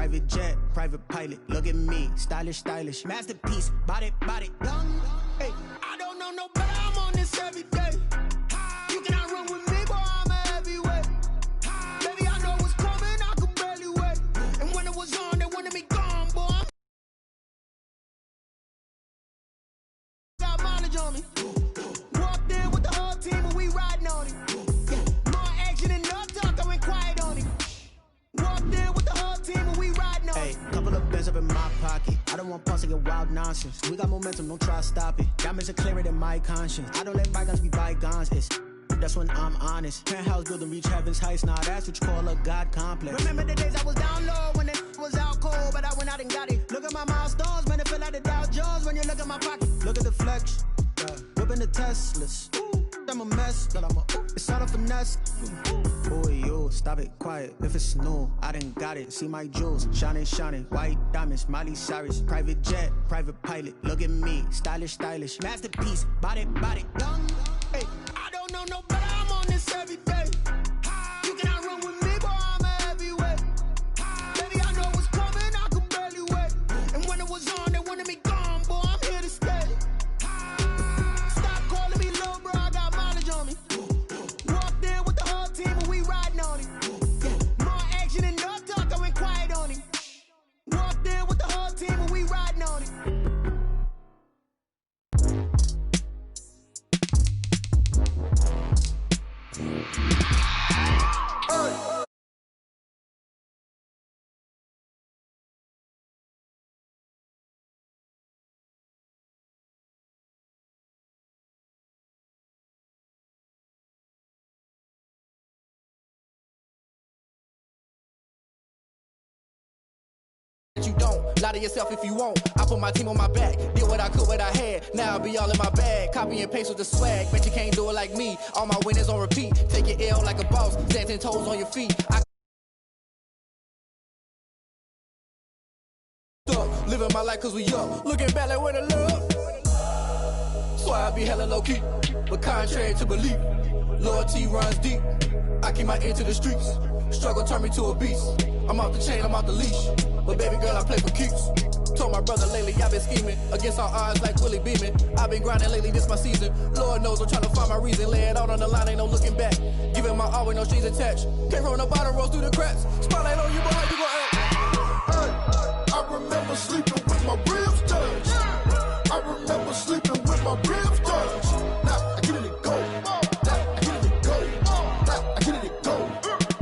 Private jet, private pilot, look at me, stylish, stylish. Masterpiece, body, young. Hey, I don't know no better, I'm on this every day. You cannot run with me, boy, I'm a heavyweight. Baby, I know what's coming, I could barely wait. And when it was on, they wanted me gone, boy. Got mileage on me. Walked in with the whole team and we riding on it. Yeah, more action and no talk, I went quiet on it. Walked in with the whole team and we riding on it. Hey, couple of bands up in my pocket. I don't want pause to get wild nonsense. We got momentum, don't try to stop it. Diamonds are clearer than my conscience. I don't let bygones be bygones. That's when I'm honest. Penthouse building, reach heaven's heights. Nah, that's what you call a God complex. Remember the days I was down low when it was out cold, but I went out and got it. Look at my milestones, man, it feel like the Dow Jones when you look at my pocket. Look at the flex, whipping the Teslas. I'm a mess, but it's all a finesse. Boy, you, stop it, quiet. If it's new, I done got it. See my jewels, shining, white diamonds, Miley Cyrus. Private jet, private pilot, look at me, stylish, stylish. Masterpiece, body, young. Hey, I don't know no better, I'm on this every day. You cannot run with me, boy, I'm a heavyweight. Baby, I know what's coming, I could barely wait. And when it was on, they wanted me gone, boy, I'm here to stay. Stop calling me low, bro, I got mileage on me. Walked in with the whole team and we riding on it. Yeah, more action and no talk, I went quiet on it. Walked in with the whole team and we riding on it. You don't lie to yourself if you won't. I put my team on my back, did what I could, what I had. Now I'll be all in my bag, copy and paste with the swag. Bet you can't do it like me. All my winners on repeat. Take your L like a boss, stand 10 toes on your feet. Living my life cause we up, looking back like where the love. So I be hella low key, but contrary to belief, loyalty runs deep. I keep my ear to the streets, struggle turn me to a beast. I'm off the chain, I'm off the leash, but baby girl I play for keeps. Told my brother lately I've been scheming, against all odds like Willie Beeman. I've been grinding lately, this my season. Lord knows I'm trying to find my reason, lay it out on the line, ain't no looking back. Giving my all with no strings attached, came from the bottom, rose through the cracks. Spotlight on you, boy, how you gon' act? I remember sleeping with my ribs touched. I remember sleeping with my ribs touched. Now I get it go. Now I get it go. Now I get it go.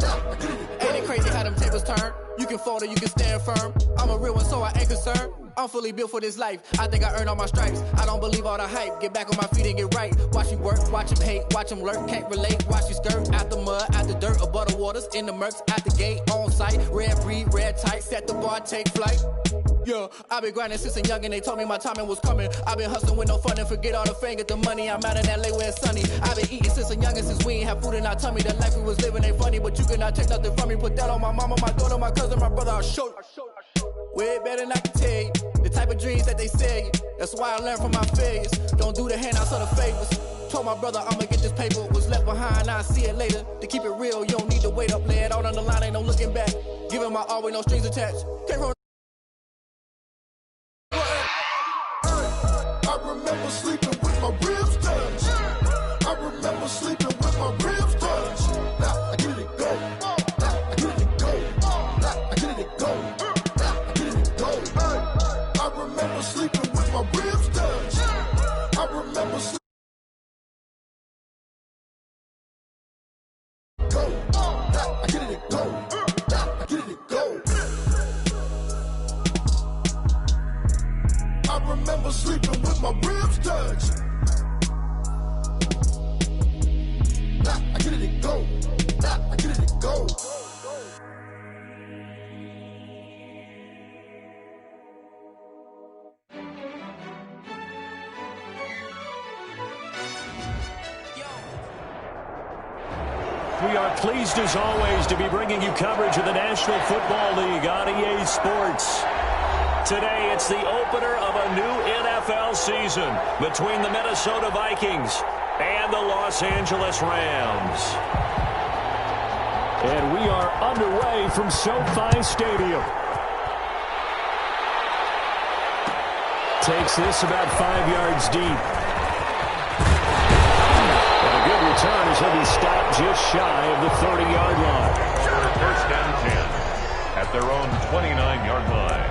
Now I get it go. Ain't it crazy how them tables turn? You can fold or you can stand firm. I'm a real one, so I ain't concerned. I'm fully built for this life. I think I earned all my stripes. I don't believe all the hype. Get back on my feet and get right. Watch me work, watch him hate, watch him lurk. Can't relate, watch you skirt. Out the mud, out the dirt, above the waters, in the murks, out the gate, on site. Red breed, red tight, set the bar, take flight. Yeah, I been grinding since a young and they told me my timing was coming. I been hustling with no fun and forget all the fame, get the money. I'm out in LA where it's sunny. I been eating since a young and since we ain't have food in our tummy. The life we was living ain't funny, but you cannot take nothing from me. Put that on my mama, my daughter, my cousin, my brother, I'll show you. Way better than I can tell you. The type of dreams that they sell you. That's why I learned from my failures. Don't do the handouts or the favors. Told my brother I'ma get this paper. Was left behind, I'll see it later. To keep it real, you don't need to wait up. Lay it out on the line, ain't no looking back. Giving my all with no strings attached. Came from I remember sleeping with my ribs touched. I remember sleeping with my ribs touched. Now I get it go. Now I get it go. Now I get it go. Now I get it go. I remember sleeping with my ribs touched. I remember sleeping. Go. Now I get it go. Now I get it go. I remember sleeping with my ribs touched. Now I get it go. Now I get it go. We are pleased as always to be bringing you coverage of the National Football League on EA Sports. Today, it's the opener of a new NFL season between the Minnesota Vikings and the Los Angeles Rams. And we are underway from SoFi Stadium. takes this about 5 yards deep. And a good return as he'll be stopped just shy of the 30-yard line. First down 10 at their own 29-yard line.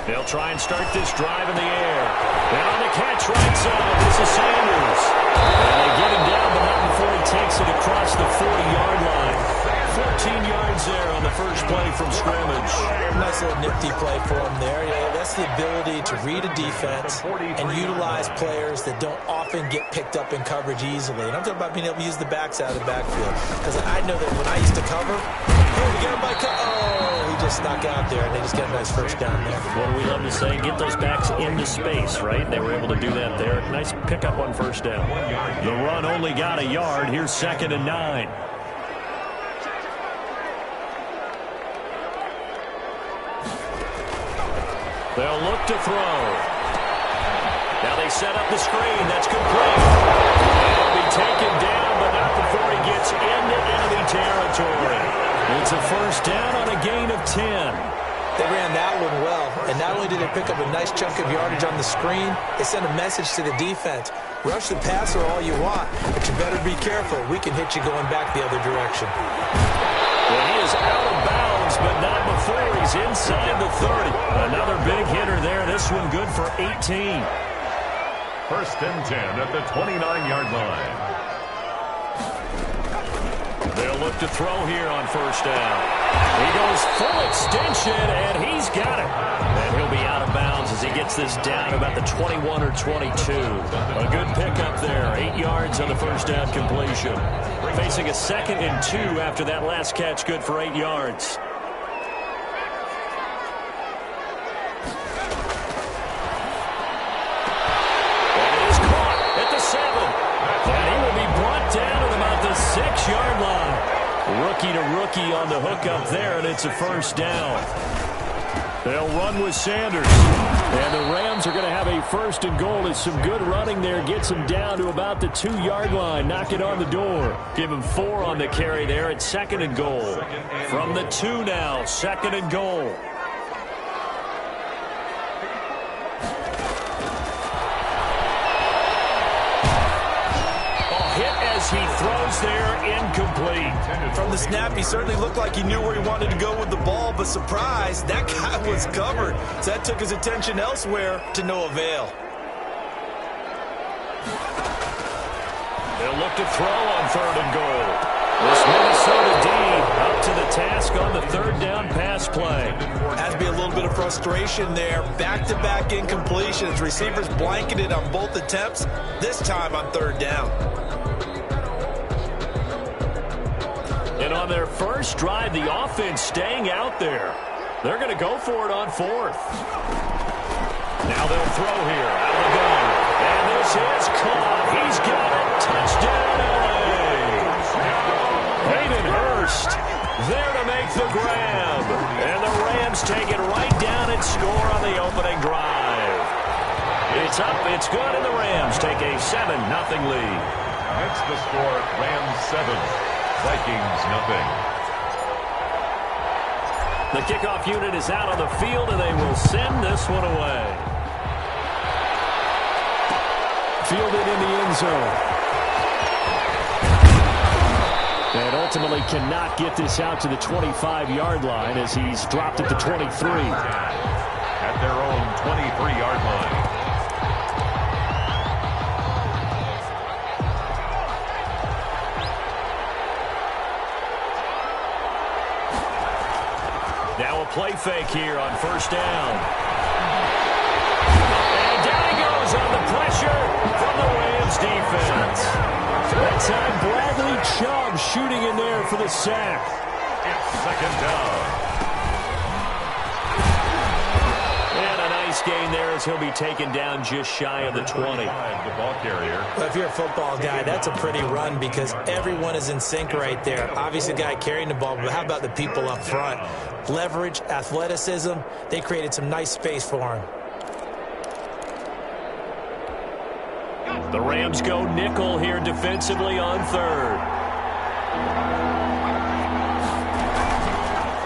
They'll try and start this drive in the air. And on the catch right side, this is Sanders. And they get him down, but not before he takes it across the 40-yard line. 14 yards there on the first play from scrimmage. Nice little nifty play for him there. Yeah, that's the ability to read a defense and utilize players that don't often get picked up in coverage easily. And I'm talking about being able to use the backs out of the backfield. Because I know that when I used to cover, oh, we got him by he just snuck out there, and they just got a nice first down there. What do we love to say? Get those backs into space, right? They were able to do that there. Nice pickup on first down. The run only got a yard. Here's 2nd and 9. They'll look to throw. Now they set up the screen. That's complete. He'll be taken down, but not before he gets into enemy territory. It's a first down on a gain of 10. They ran that one well, and not only did they pick up a nice chunk of yardage on the screen, they sent a message to the defense. Rush the passer all you want, but you better be careful. We can hit you going back the other direction. Well, he is out of bounds, but not before he's inside the 30. Another big hitter there. This one good for 18. First and 10 at the 29-yard line. They'll look to throw here on first down. He goes full extension, and he's got it. And he'll be out of bounds as he gets this down about the 21 or 22. A good pickup there. 8 yards on the first down completion. Facing a 2nd and 2 after that last catch, good for 8 yards. That is caught at the 7. And he will be brought down at about the 6-yard line. Rookie to rookie on the hook up there, and it's a first down. They'll run with Sanders. And the Rams are going to have a 1st and goal. As some good running there gets him down to about the 2-yard line. Knock it on the door. Give him 4 on the carry there at 2nd and goal. From the 2 now, 2nd and goal. He throws there, incomplete. From the snap, he certainly looked like he knew where he wanted to go with the ball, but surprise, that guy was covered. So that took his attention elsewhere to no avail. They'll look to throw on 3rd and goal. This Minnesota D up to the task on the 3rd down pass play. Has to be a little bit of frustration there. Back-to-back incompletions. Receivers blanketed on both attempts, this time on 3rd down. And on their first drive, the offense staying out there. They're going to go for it on 4th. Now they'll throw here out of the gun. And this is caught. He's got it. Touchdown, LA. Hayden Hurst there to make the grab. And the Rams take it right down and score on the opening drive. It's up, it's good, and the Rams take a 7-0 lead. That's the score, Rams 7. Vikings nothing. The kickoff unit is out on the field, and they will send this one away. Fielded in the end zone. And ultimately cannot get this out to the 25-yard line as he's dropped at the 23. At their own 23-yard line. Now a play fake here on first down. And down he goes on the pressure from the Rams defense. That time Bradley Chubb shooting in there for the sack. It's 2nd down. And a nice gain there as he'll be taken down just shy of the 20. The ball carrier. Well, if you're a football guy, that's a pretty run because everyone is in sync right there. Obviously, the guy carrying the ball, but how about the people up front? Leverage, athleticism, they created some nice space for him. The Rams go nickel here defensively on third.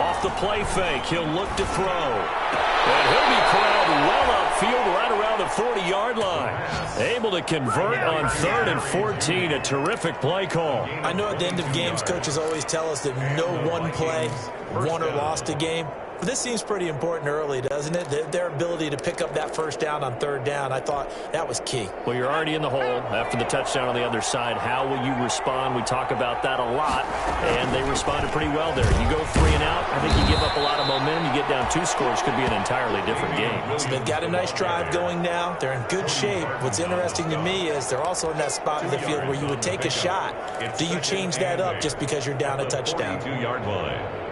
Off the play fake, he'll look to throw. And he'll be corralled well upfield right around the 40-yard line. Able to convert on 3rd and 14. A terrific play call. I know at the end of games, coaches always tell us that no one play won or lost a game. But this seems pretty important early, doesn't it? Their ability to pick up that first down on 3rd down, I thought that was key. Well, you're already in the hole after the touchdown on the other side. How will you respond? We talk about that a lot, and they responded pretty well there. You go 3 and out, I think you give up a lot of momentum. You get down 2 scores, could be an entirely different game. So they've got a nice drive going now. They're in good shape. What's interesting to me is they're also in that spot in the field where you would take a shot. Do you change that up just because you're down a touchdown? 42-yard line.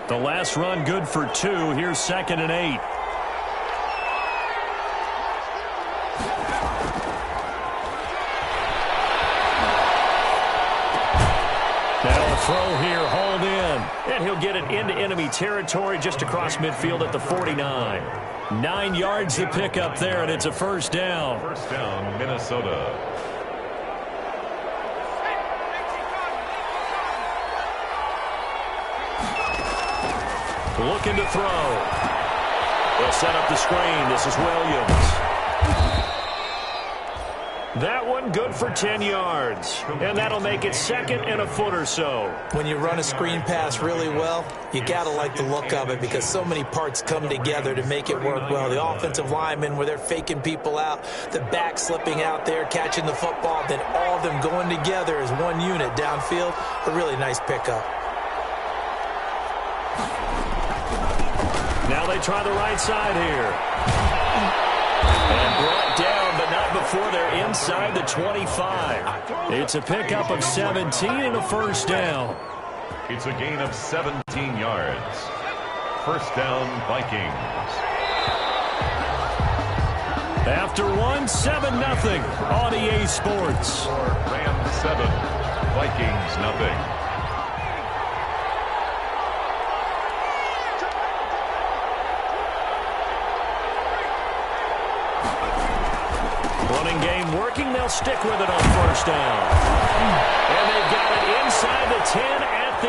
The last run good for 2. Here's 2nd and 8. Now a throw here, hauled in. And he'll get it into enemy territory just across midfield at the 49. 9 yards to pick up there, and it's a first down. First down, Minnesota. Looking to throw. They'll set up the screen. This is Williams. That one good for 10 yards. And that'll make it 2nd and a foot or so. When you run a screen pass really well, you got to like the look of it because so many parts come together to make it work well. The offensive linemen where they're faking people out, the back slipping out there, catching the football, then all of them going together as one unit downfield. A really nice pickup. Now they try the right side here. And brought down, but not before they're inside the 25. It's a pickup of 17 and a first down. It's a gain of 17 yards. First down, Vikings. After 1, 7-0 on EA Sports. Rams 7, Vikings nothing. Running game working. They'll stick with it on first down. And they've got it inside the 10 at the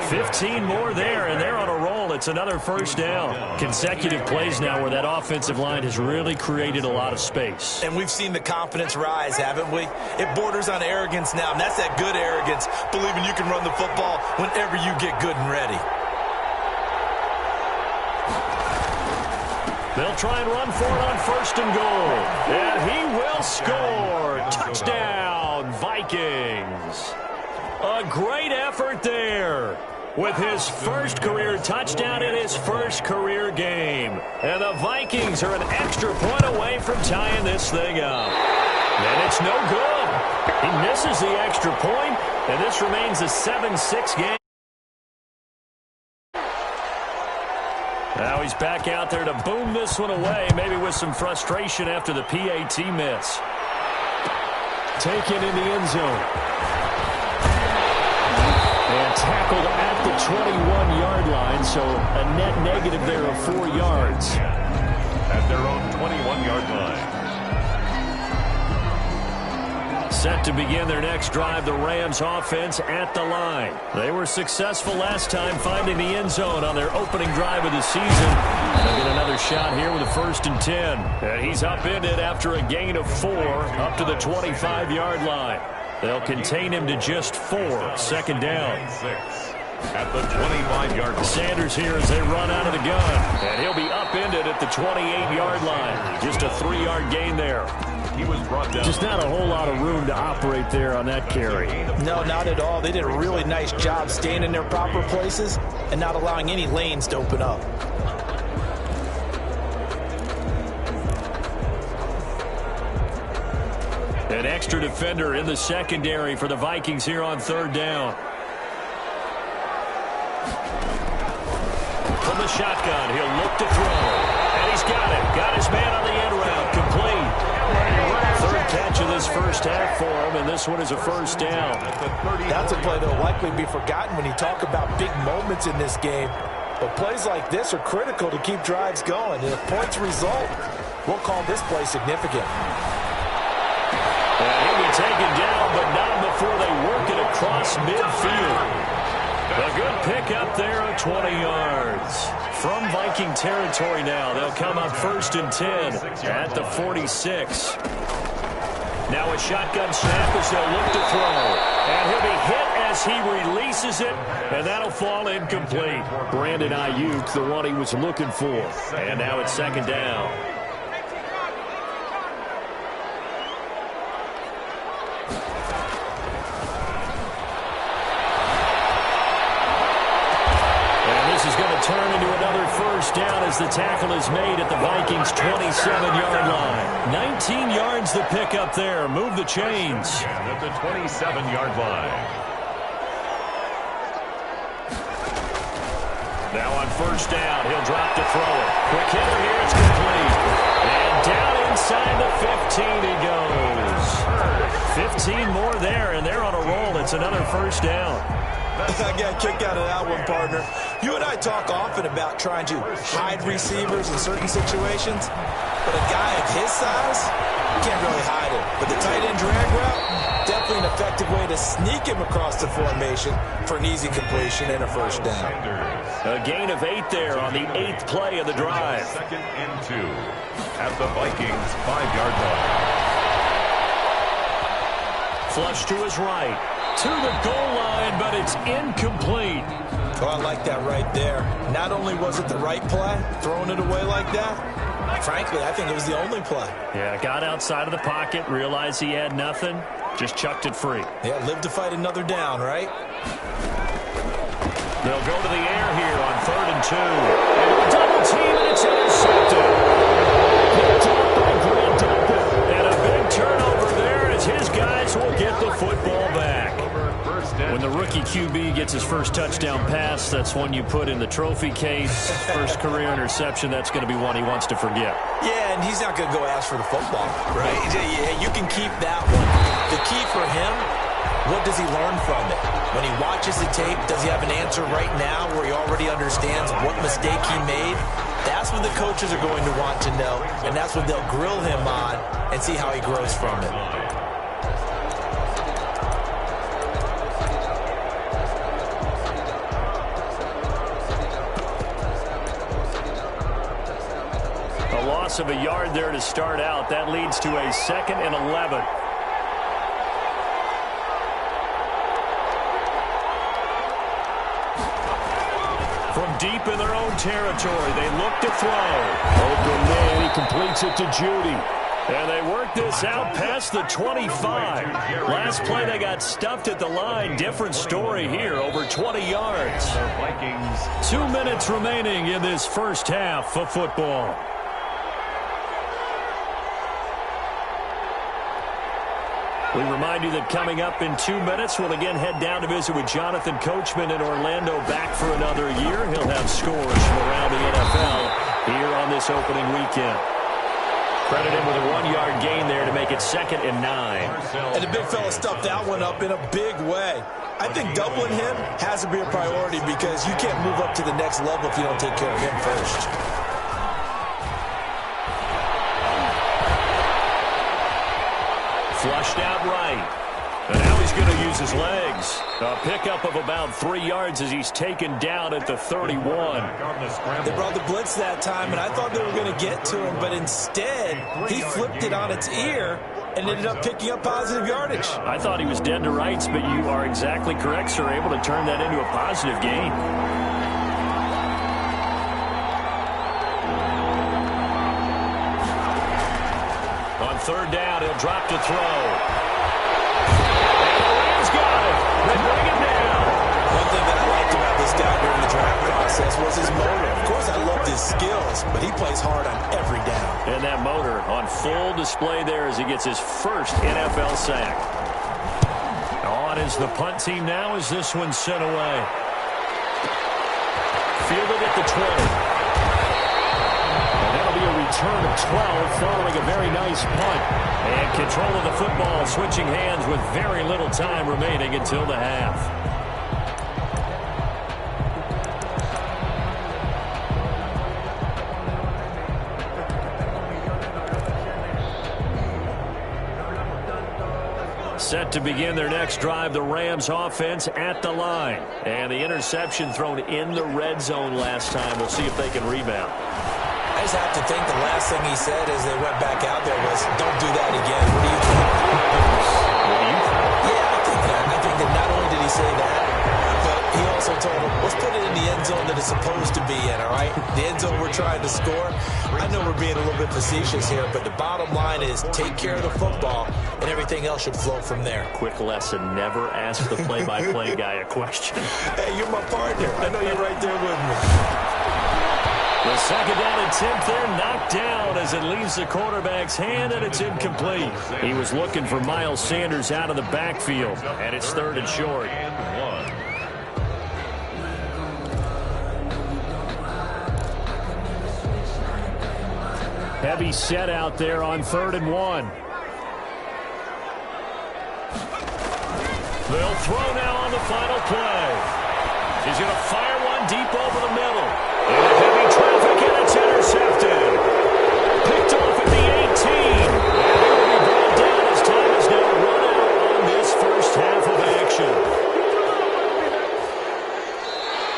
8. 15 more there, and they're on a roll. It's another first down. Consecutive plays now where that offensive line has really created a lot of space. And we've seen the confidence rise, haven't we? It borders on arrogance now, and that's that good arrogance, believing you can run the football whenever you get good and ready. They'll try and run for it on 1st and goal. And he will score. Touchdown, Vikings. A great effort there with his first career touchdown in his first career game. And the Vikings are an extra point away from tying this thing up. And it's no good. He misses the extra point, and this remains a 7-6 game. Now he's back out there to boom this one away, maybe with some frustration after the PAT miss. Taken in the end zone. And tackled at the 21-yard line, so a net negative there of 4 yards. At their own 21-yard line. Set to begin their next drive, the Rams offense at the line. They were successful last time finding the end zone on their opening drive of the season. They'll get another shot here with a 1st and 10. And he's upended after a gain of 4 up to the 25-yard line. They'll contain him to just 4. 2nd down. 6 at the 25-yard line. Sanders here as they run out of the gun. And he'll be upended at the 28-yard line. Just a 3-yard gain there. He was brought down. Just not a whole lot of room to operate there on that carry. No, not at all. They did a really nice job staying in their proper places and not allowing any lanes to open up. An extra defender in the secondary for the Vikings here on 3rd down. From the shotgun, he'll look to throw. And he's got it. Got his man on the end route. Complete. 3rd catch of this first half for him, and this one is a first down. That's a play that will likely be forgotten when you talk about big moments in this game. But plays like this are critical to keep drives going. And if points result, we'll call this play significant. And he'll be taken down, but not before they work it across midfield. A good pickup there of 20 yards. From Viking territory now, they'll come up 1st and 10 at the 46. Now a shotgun snap as they'll look to throw. And he'll be hit as he releases it, and that'll fall incomplete. Brandon Ayuk, the one he was looking for. And now it's 2nd down. Turn into another 1st down as the tackle is made at the Vikings' 27-yard line. 19 yards the pickup there. Move the chains. At the 27-yard line. Now on 1st down, he'll drop to throw it. Quick hitter here, it's complete. And down inside the 15 he goes. 15 more there, and they're on a roll. It's another 1st down. I got a kick out of that one, partner. You and I talk often about trying to hide receivers in certain situations, but a guy of his size, you can't really hide him. But the tight end drag route, definitely an effective way to sneak him across the formation for an easy completion and a 1st down. A gain of 8 there on the 8th play of the drive. 2nd and 2 at the Vikings' 5-yard line. Flush to his right. To the goal line, but it's incomplete. Oh, I like that right there. Not only was it the right play, throwing it away like that, frankly, I think it was the only play. Yeah, got outside of the pocket, realized he had nothing, just chucked it free. Yeah, live to fight another down, right? They'll go to the air here on 3rd and 2. And a double team, and it's intercepted. Picked up by Grant Duncan. And a big turnover there as his guys will get the football back. When the rookie QB gets his first touchdown pass, that's one you put in the trophy case. First career interception, that's going to be one he wants to forget. Yeah, and he's not going to go ask for the football, right? Yeah, you can keep that one. The key for him, what does he learn from it? When he watches the tape, does he have an answer right now where he already understands what mistake he made? That's what the coaches are going to want to know, and that's what they'll grill him on and see how he grows from it. Loss of a yard there to start out. That leads to a 2nd and 11. From deep in their own territory, they look to throw. Open man, he completes it to Judy. And they work this out past the 25. Last play, they got stuffed at the line. Different story here, over 20 yards. 2 minutes remaining in this 1st half of football. We remind you that coming up in 2 minutes, we'll again head down to visit with Jonathan Coachman in Orlando, back for another year. He'll have scores from around the NFL here on this opening weekend. Credit him with a 1-yard gain there to make it 2nd and 9. And the big fella stuffed that one up in a big way. I think doubling him has to be a priority because you can't move up to the next level if you don't take care of him first. Flushed out right. And now he's going to use his legs. A pickup of about 3 yards as he's taken down at the 31. They brought the blitz that time, and I thought they were going to get to him, but instead he flipped it on its ear and ended up picking up positive yardage. I thought he was dead to rights, but you are exactly correct, sir. Able to turn that into a positive gain. On 3rd down, he'll drop to throw. And the Rams got it. They bring it down. One thing that I liked about this guy during the draft process was his motor. Of course, I loved his skills, but he plays hard on every down. And that motor on full display there as he gets his first NFL sack. On is the punt team now as this one's sent away. Fielded at the 20. That'll be a return of 12 following a very nice punt. And control of the football switching hands with very little time remaining until the half. Set to begin their next drive, the Rams offense at the line. And the interception thrown in the red zone last time. We'll see if they can rebound. I just have to think the last thing he said as they went back out there was, don't do that again. What do you think? Yeah, I think that. I think that not only did he say that, but he also told him, let's put it in the end zone that it's supposed to be in, all right? The end zone we're trying to score. I know we're being a little bit facetious here, but the bottom line is take care of the football, and everything else should flow from there. Quick lesson, never ask the play-by-play guy a question. Hey, you're my partner. I know you're right there with me. The second down attempt there knocked down as it leaves the quarterback's hand, and it's incomplete. He was looking for Miles Sanders out of the backfield, and it's 3rd and short. Heavy set out there on 3rd and 1. They'll throw now on the final play. He's going to fire one deep over the middle. Into heavy traffic, and it's intercepted. Picked off at the 18. And he will be brought down as time is now run out on this first half of action.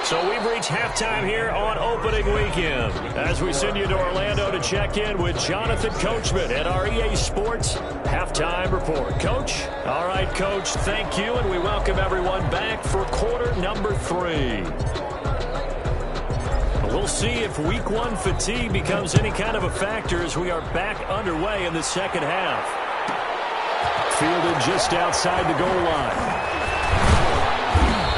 So we've reached halftime here on opening weekend as we send you to Orlando to check in with Jonathan Coachman at our EA Sports Halftime Report. Coach? All right, Coach, thank you, and we welcome everyone back for quarter number 3. We'll see if week 1 fatigue becomes any kind of a factor as we are back underway in the second half. Fielded just outside the goal line.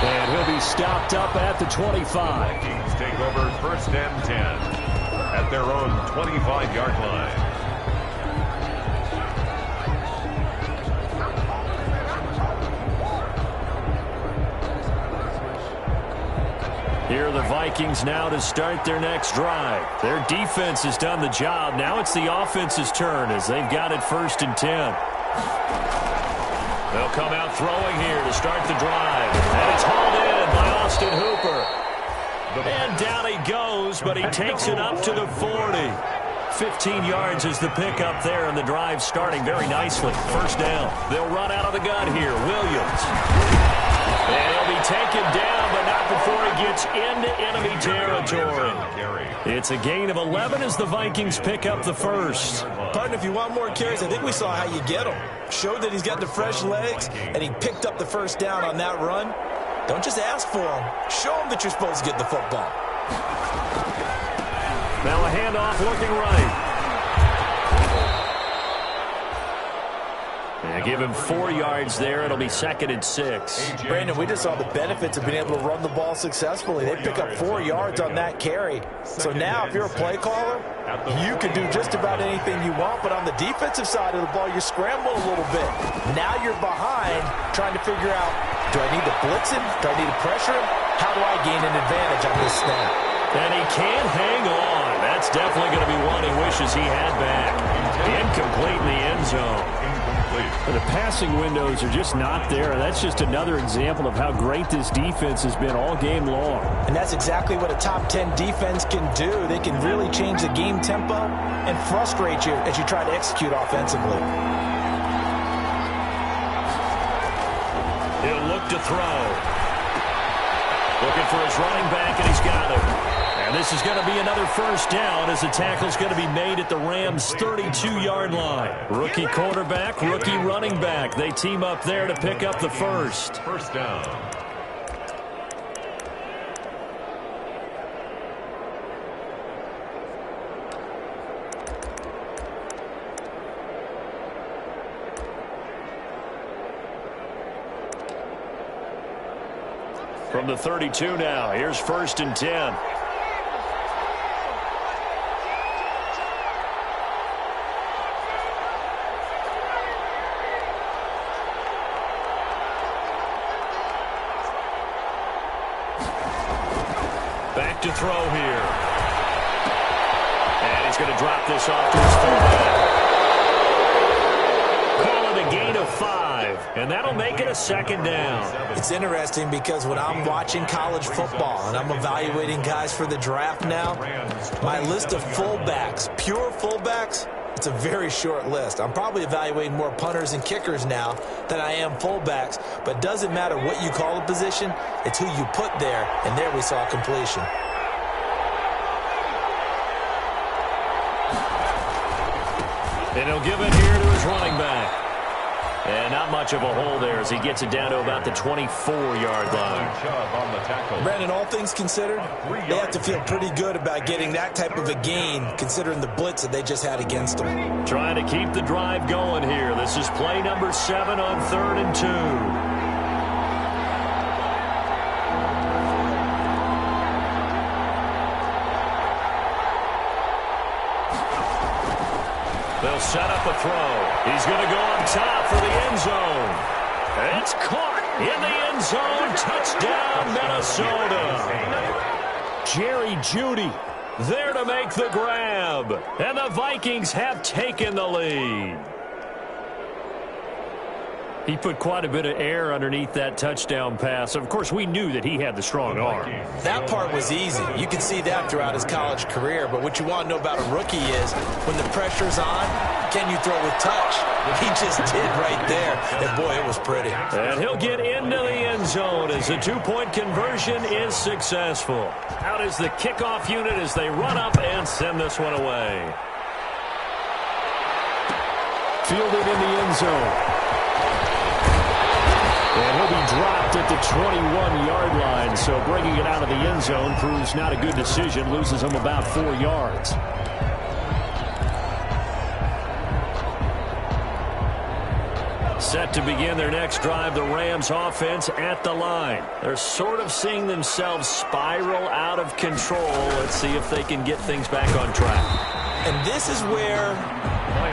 And he'll be stopped up at the 25. Vikings take over 1st and 10 at their own 25-yard line. Here are the Vikings now to start their next drive. Their defense has done the job. Now it's the offense's turn as they've got it 1st and 10. They'll come out throwing here to start the drive. And it's hauled in by Austin Hooper. And down he goes, but he takes it up to the 40. 15 yards is the pickup there, and the drive starting very nicely. 1st down. They'll run out of the gun here. Williams. And he'll be taken down, but not before he gets into enemy territory. It's a gain of 11 as the Vikings pick up the 1st. Partner, if you want more carries, I think we saw how you get him. Showed that he's got the fresh legs, and he picked up the 1st down on that run. Don't just ask for him. Show him that you're supposed to get the football. Now a handoff looking right. And give him 4 yards there. It'll be 2nd and 6. Brandon, we just saw the benefits of being able to run the ball successfully. They pick up 4 yards on that carry. So now if you're a play caller, you can do just about anything you want. But on the defensive side of the ball, you scramble a little bit. Now you're behind trying to figure out, do I need to blitz him? Do I need to pressure him? How do I gain an advantage on this snap? And he can't hang on. That's definitely going to be one he wishes he had back. Incomplete in the end zone. The passing windows are just not there. That's just another example of how great this defense has been all game long. And that's exactly what a top 10 defense can do. They can really change the game tempo and frustrate you as you try to execute offensively. He'll look to throw. Looking for his running back, and he's got it. And this is going to be another 1st down as the tackle's going to be made at the Rams' 32-yard line. Rookie quarterback, rookie running back. They team up there to pick up the 1st. 1st down. From the 32 now, here's 1st and 10. Back to throw here. And he's going to drop this off to his fullback. Call it a gain of 5, and that'll make it a 2nd down. It's interesting because when I'm watching college football and I'm evaluating guys for the draft now, my list of fullbacks, pure fullbacks, It's a very short list. I'm probably evaluating more punters and kickers now than I am fullbacks, but it doesn't matter what you call a position, it's who you put there, and there we saw completion. And he'll give it here to his running back. And not much of a hole there as he gets it down to about the 24-yard line. Brandon, all things considered, they have to feel pretty good about getting that type of a gain considering the blitz that they just had against them. Trying to keep the drive going here. This is play number 7 on 3rd and 2. They'll set up a throw. He's going to go on top for the end zone. It's caught in the end zone. Touchdown, Minnesota. Jerry Jeudy there to make the grab. And the Vikings have taken the lead. He put quite a bit of air underneath that touchdown pass. Of course, we knew that he had the strong arm. That part was easy. You can see that throughout his college career. But what you want to know about a rookie is when the pressure's on, can you throw with touch? He just did right there. And, boy, it was pretty. And he'll get into the end zone as the two-point conversion is successful. Out is the kickoff unit as they run up and send this one away. Fielded in the end zone. And he'll be dropped at the 21-yard line, so bringing it out of the end zone proves not a good decision, loses him about 4 yards. Set to begin their next drive, the Rams offense at the line. They're sort of seeing themselves spiral out of control. Let's see if they can get things back on track. And this is where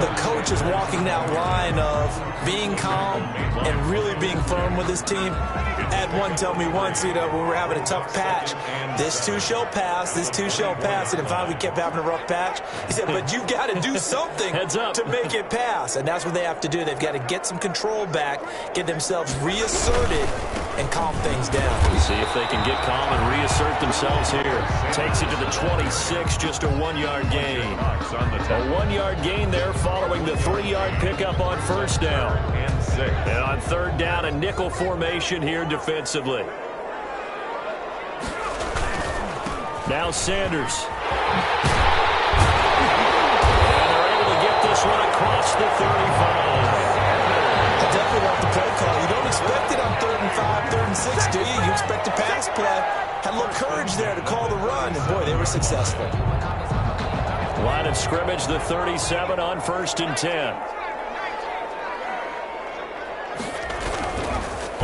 the coach is walking that line of being calm and really being firm with his team. I had one tell me once, when we were having a tough patch, this too shall pass, this too shall pass. And finally we kept having a rough patch. He said, but you got to do something to make it pass. And that's what they have to do. They've got to get some control back, get themselves reasserted, and calm things down. We'll see if they can get calm and reassert themselves here. Takes it to the 26, just a 1-yard gain. A 1-yard gain there following the 3-yard pickup on first down. And on third down, a nickel formation here defensively. Now Sanders. And they're able to get this one across the 35. I definitely like the play call. You don't expect it on 3rd and 5, 3rd and 6, do you? You expect a pass play. Had a little courage there to call the run, and boy, they were successful. Line of scrimmage, the 37 on 1st and 10.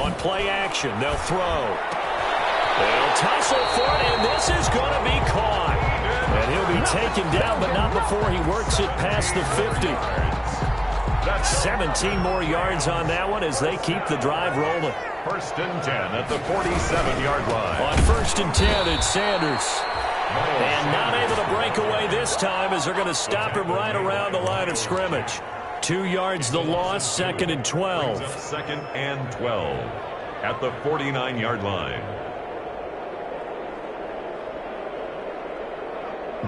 On play action, they'll throw. They'll tussle for it, and this is going to be caught. And he'll be taken down, but not before he works it past the 50. That's 17 more yards on that one as they keep the drive rolling. 1st and 10 at the 47-yard line. On 1st and 10, it's Sanders. And not able to break away this time as they're going to stop him right around the line of scrimmage. 2 yards the loss, 2nd and 12. 2nd and 12 at the 49-yard line.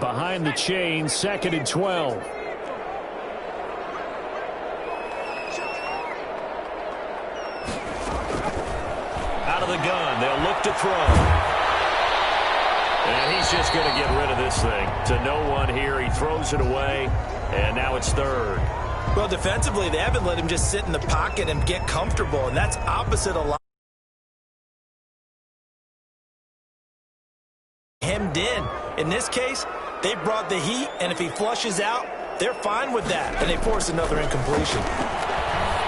Behind the chain, 2nd and 12. Out of the gun, they'll look to throw. And he's just going to get rid of this thing. To no one here, he throws it away, and now it's 3rd. Well, defensively, they haven't let him just sit in the pocket and get comfortable, and that's opposite a lot. Hemmed in this case, they brought the heat, and if he flushes out, they're fine with that, and they force another incompletion.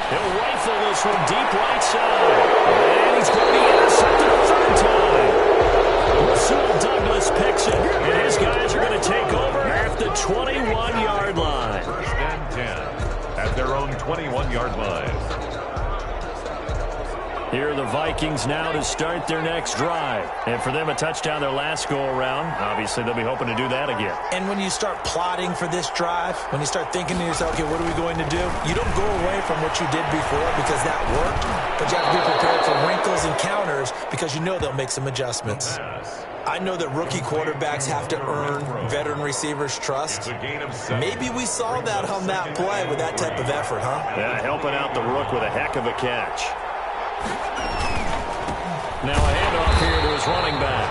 He'll rifle this one deep right side, and he's going to be intercepted a 3rd time. Rasul Douglas picks it, and his guys are going to take over at the 21-yard line. 1st and 10 at their own 21-yard line. Here are the Vikings now to start their next drive. And for them, a touchdown their last go-around. Obviously, they'll be hoping to do that again. And when you start plotting for this drive, when you start thinking to yourself, okay, what are we going to do? You don't go away from what you did before because that worked, but you have to be prepared for wrinkles and counters because you know they'll make some adjustments. I know that rookie quarterbacks have to earn veteran receivers' trust. Maybe we saw that on that play with that type of effort, huh? Yeah, helping out the rook with a heck of a catch. Now a handoff here to his running back.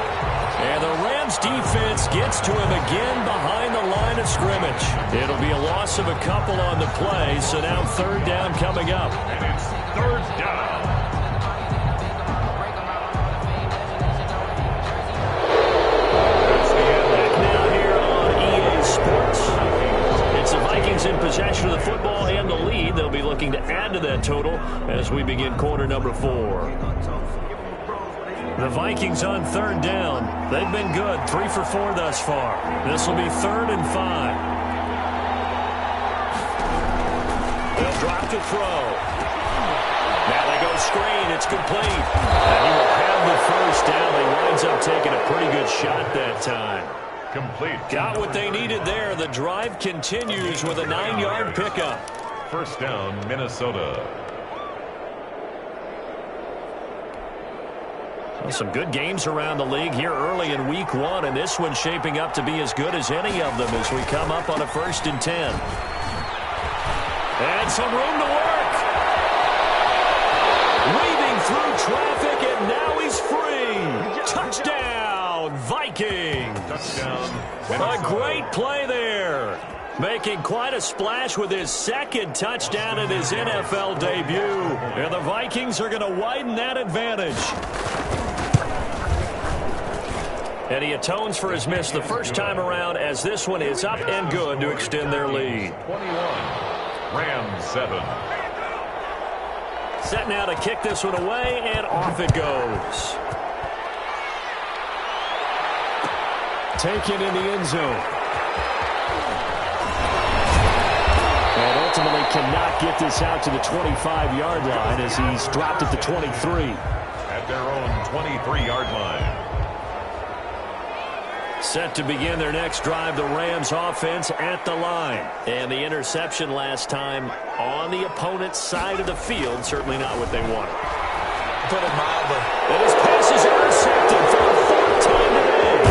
And the Rams defense gets to him again behind the line of scrimmage. It'll be a loss of a couple on the play, so now third down coming up. And it's third down. That's the end. Back now here on EA Sports. It's the Vikings in possession of the football and the lead. They'll be looking to add to that total as we begin quarter number 4. The Vikings on third down. They've been good, 3 for 4 thus far. This will be 3rd and 5. They'll drop to throw. Now they go screen. It's complete. And he will have the first down. He winds up taking a pretty good shot that time. Complete. Got what they needed there. The drive continues with a 9-yard pickup. First down, Minnesota. Well, some good games around the league here early in week 1, and this one's shaping up to be as good as any of them as we come up on a 1st and 10. And some room to work. Weaving through traffic, and now he's free. Touchdown, Vikings. Touchdown, A great play there. Making quite a splash with his 2nd touchdown in his NFL debut. And the Vikings are going to widen that advantage. And he atones for his miss the first time around as this one is up and good to extend their lead. 21, Rams 7. Set now to kick this one away, and off it goes. Taken in the end zone. And ultimately cannot get this out to the 25-yard line as he's dropped at the 23. At their own 23-yard line. Set to begin their next drive, the Rams offense at the line. And the interception last time on the opponent's side of the field, certainly not what they wanted. Put it mildly. And his pass is intercepted for the 4th time today.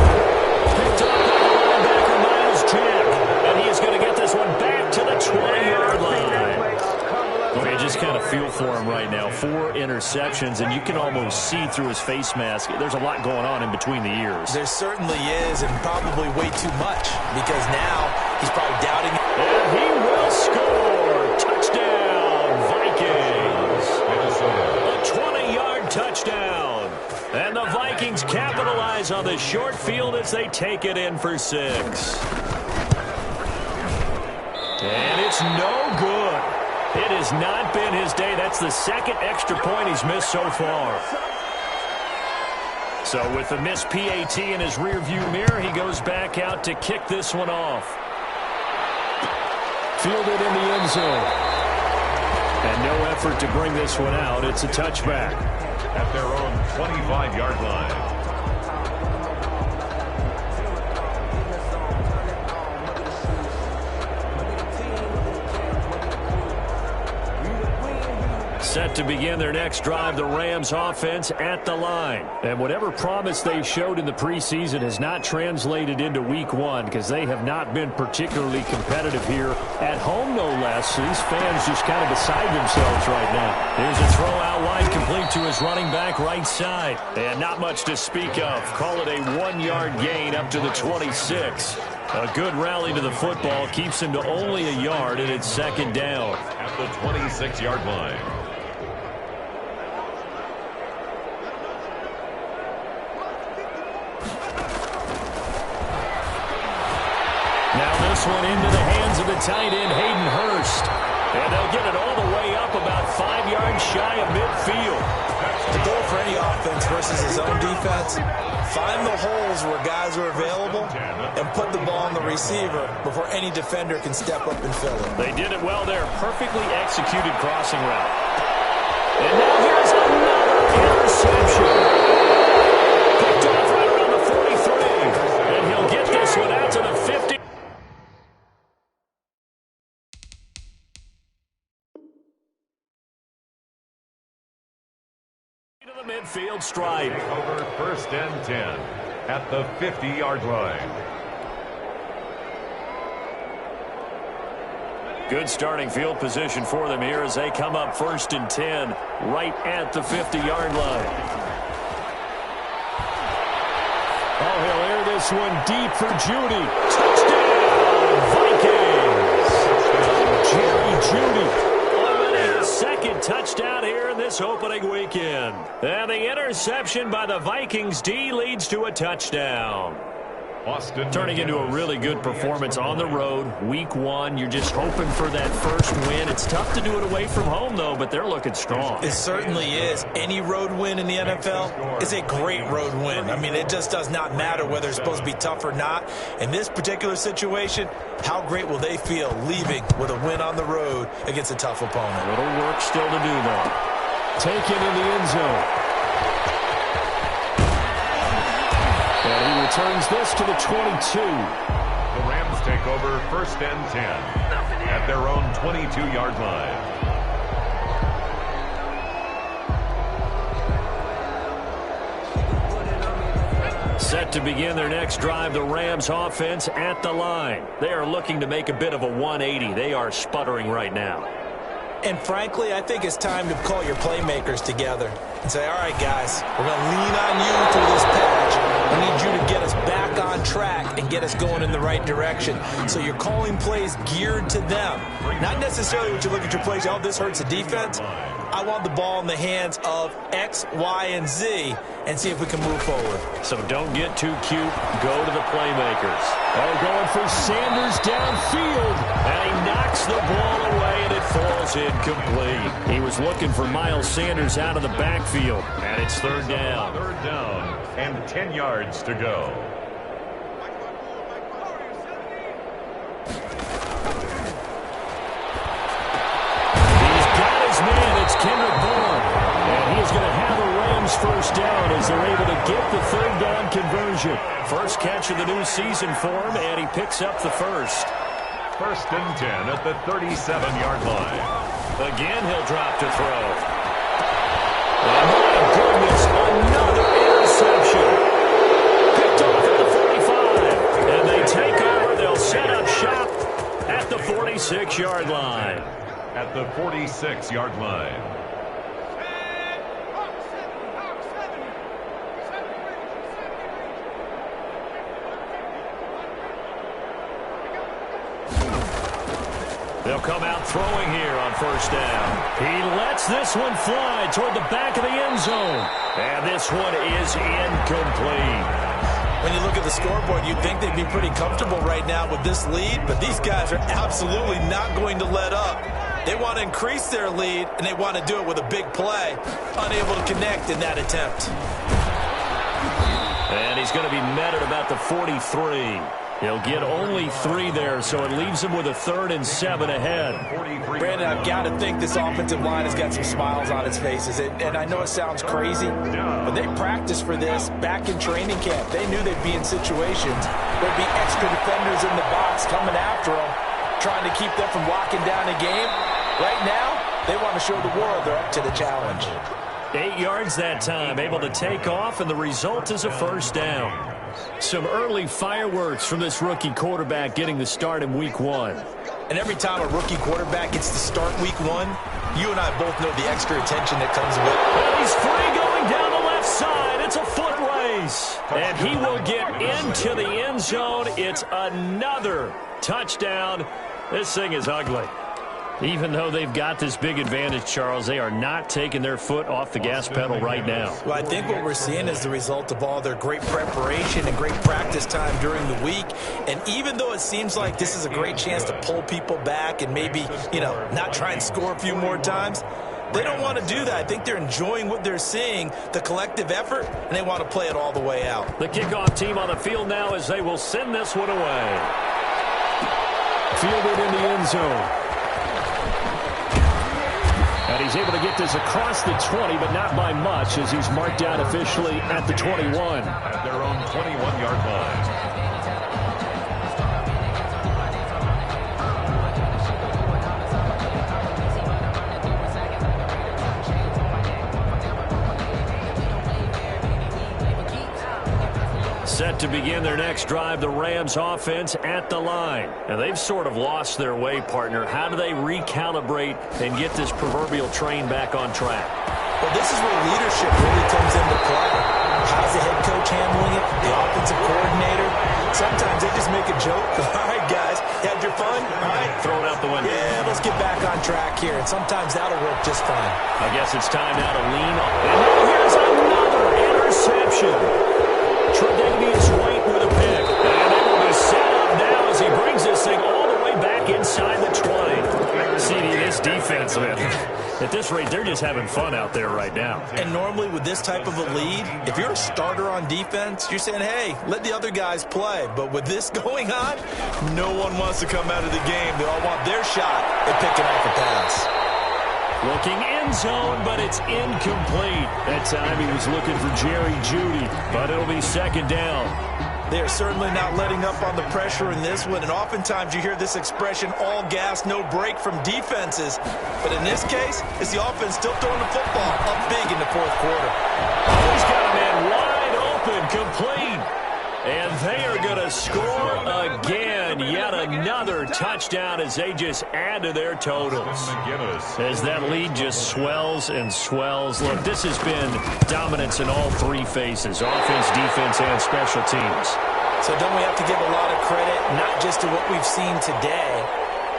Picked up by the linebacker, Miles Jack. And he is going to get this one back to the 20-yard line. Okay, just kind of feel for him right now. 4 interceptions, and you can almost see through his face mask. There's a lot going on in between the ears. There certainly is, and probably way too much, because now he's probably doubting it. And he will score. Touchdown, Vikings. A 20-yard touchdown. And the Vikings capitalize on the short field as they take it in for 6. And it's no good. It has not been his day. That's the 2nd extra point he's missed so far. So with the missed PAT in his rearview mirror, he goes back out to kick this one off. Fielded in the end zone. And no effort to bring this one out. It's a touchback. At their own 25-yard line. Set to begin their next drive, the Rams offense at the line. And whatever promise they showed in the preseason has not translated into week 1 because they have not been particularly competitive here at home, no less. So these fans just kind of beside themselves right now. Here's a throw out wide, complete to his running back right side. And not much to speak of. Call it a 1-yard gain up to the 26. A good rally to the football keeps him to only a yard, and it's 2nd down. At the 26-yard line. This one into the hands of the tight end, Hayden Hurst. And they'll get it all the way up about 5 yards shy of midfield. The goal for any offense versus his own defense, find the holes where guys are available and put the ball on the receiver before any defender can step up and fill it. They did it well there. Perfectly executed crossing route. And now here's another interception. Picked off right around the 43. And he'll get this one out to the 50. To the midfield stripe. Over 1st and 10. at the 50-yard line. Good starting field position for them here as they come up 1st and 10 right at the 50-yard line. Oh, he'll air this one deep for Judy. Touchdown, Vikings! Jerry Judy. His second touchdown here in this opening weekend. And the interception by the Vikings D leads to a touchdown. Turning into a really good performance on the road. Week 1, you're just hoping for that first win. It's tough to do it away from home, though, but they're looking strong. It certainly is. Any road win in the NFL is a great road win. I mean, it just does not matter whether it's supposed to be tough or not. In this particular situation, how great will they feel leaving with a win on the road against a tough opponent? A little work still to do, though. Taken in the end zone. And he returns this to the 22. The Rams take over 1st and 10 at their own 22-yard line. Set to begin their next drive, the Rams offense at the line. They are looking to make a bit of a 180. They are sputtering right now. And frankly, I think it's time to call your playmakers together and say, all right, guys, we're going to lean on you through this patch. We need you to get us back on track and get us going in the right direction. So you're calling plays geared to them. Not necessarily what you look at your plays, oh, this hurts the defense. I want the ball in the hands of X, Y, and Z and see if we can move forward. So don't get too cute. Go to the playmakers. Oh, going for Sanders downfield. And he knocks the ball away, and it falls incomplete. He was looking for Miles Sanders out of the backfield. And it's 3rd down. 3rd down and 10 yards to go. Kendrick Bourne, and he is going to have a Rams 1st down as they're able to get the 3rd down conversion. First catch of the new season for him, and he picks up the first. 1st and 10 at the 37-yard line. Again, he'll drop to throw. And my goodness, another interception. Picked off at the 45, and they take over. They'll set up shop at the 46-yard line. At the 46-yard line. They'll come out throwing here on 1st down. He lets this one fly toward the back of the end zone. And this one is incomplete. When you look at the scoreboard, you'd think they'd be pretty comfortable right now with this lead, but these guys are absolutely not going to let up. They want to increase their lead, and they want to do it with a big play. Unable to connect in that attempt. And he's going to be met at about the 43. He'll get only 3 there, so it leaves him with a 3rd and 7 ahead. Brandon, I've got to think this offensive line has got some smiles on its faces. And I know it sounds crazy, but they practiced for this back in training camp. They knew they'd be in situations where there'd be extra defenders in the box coming after them, trying to keep them from locking down a game. Right now, they want to show the world they're up to the challenge. 8 yards that time, able to take off, and the result is a 1st down. Some early fireworks from this rookie quarterback getting the start in Week 1. And every time a rookie quarterback gets to start Week 1, you and I both know the extra attention that comes with it. And he's free going down the left side. It's a foot race. And he will get into the end zone. It's another touchdown. This thing is ugly. Even though they've got this big advantage, Charles, they are not taking their foot off the gas pedal right now. Well, I think what we're seeing is the result of all their great preparation and great practice time during the week. And even though it seems like this is a great chance to pull people back and maybe, not try and score a few more times, they don't want to do that. I think they're enjoying what they're seeing, the collective effort, and they want to play it all the way out. The kickoff team on the field now as they will send this one away. Fielded in the end zone. And he's able to get this across the 20, but not by much, as he's marked out officially at the 21. At their own 21-yard line. Set to begin their next drive, the Rams offense at the line. And they've sort of lost their way, partner. How do they recalibrate and get this proverbial train back on track? Well, this is where leadership really comes into play. How's the head coach handling it? The offensive coordinator? Sometimes they just make a joke. All right, guys, you had your fun? All right. Throw it out the window. Yeah, let's get back on track here. And sometimes that'll work just fine. I guess it's time now to lean on. And now here's another interception. Tre'Davious White with a pick. And they will be set up now as he brings this thing all the way back inside the 20. CD, this defense, man. At this rate, they're just having fun out there right now. And normally with this type of a lead, if you're a starter on defense, you're saying, hey, let the other guys play. But with this going on, no one wants to come out of the game. They all want their shot at picking off a pass. Looking end zone, but it's incomplete. That time he was looking for Jerry Jeudy, but it'll be second down. They are certainly not letting up on the pressure in this one, and oftentimes you hear this expression, all gas, no break from defenses. But in this case, it's the offense still throwing the football up big in the fourth quarter. He's got a man wide open, complete. And they are going to score again. Yet another touchdown as they just add to their totals. As that lead just swells and swells. Look, this has been dominance in all three phases, offense, defense, and special teams. So don't we have to give a lot of credit, not just to what we've seen today,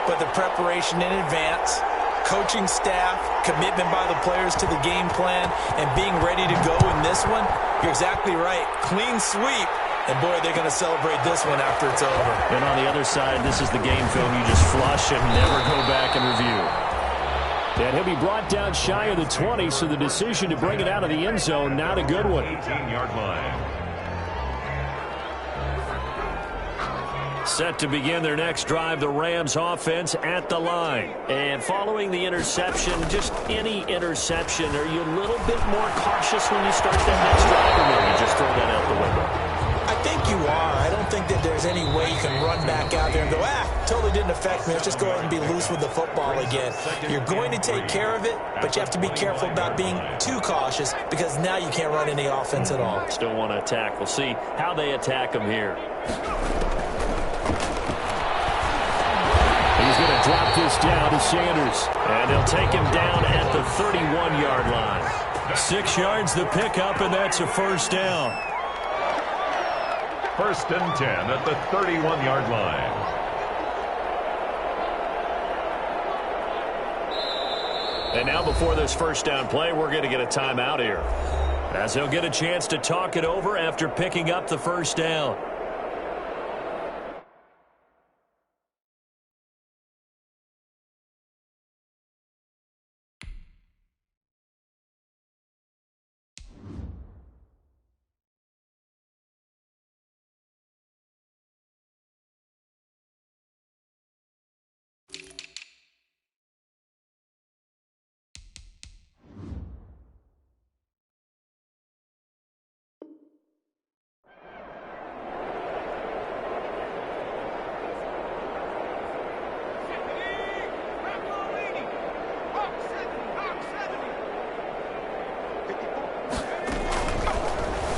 but the preparation in advance, coaching staff, commitment by the players to the game plan, and being ready to go in this one? You're exactly right. Clean sweep. And, boy, they're going to celebrate this one after it's over. And on the other side, this is the game film you just flush and never go back and review. And he'll be brought down shy of the 20, so the decision to bring it out of the end zone, not a good one. 18-yard line. Set to begin their next drive, the Rams offense at the line. And following the interception, just any interception, are you a little bit more cautious when you start that next drive, or maybe just throw that out the window? I think you are. I don't think that there's any way you can run back out there and go, totally didn't affect me. Let's just go ahead and be loose with the football again. You're going to take care of it, but you have to be careful about being too cautious because now you can't run any offense at all. Still want to attack. We'll see how they attack him here. He's going to drop this down to Sanders. And they'll take him down at the 31-yard line. 6 yards the pickup, and that's a first down. First and 10 at the 31-yard line. And now before this first down play, we're going to get a timeout here, as they'll get a chance to talk it over after picking up the first down.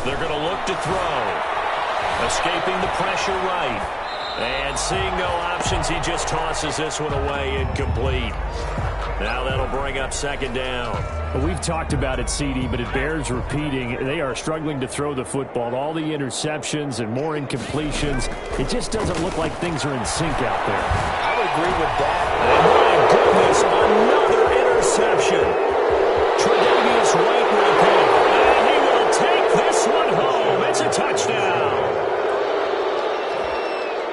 They're going to look to throw. Escaping the pressure right. And seeing no options, he just tosses this one away, incomplete. Now that'll bring up second down. Well, we've talked about it, CD, but it bears repeating. They are struggling to throw the football. All the interceptions and more incompletions. It just doesn't look like things are in sync out there. I would agree with that. And my goodness, another interception. Tre'Davious White with a pick. And he will take this one home. It's a touchdown.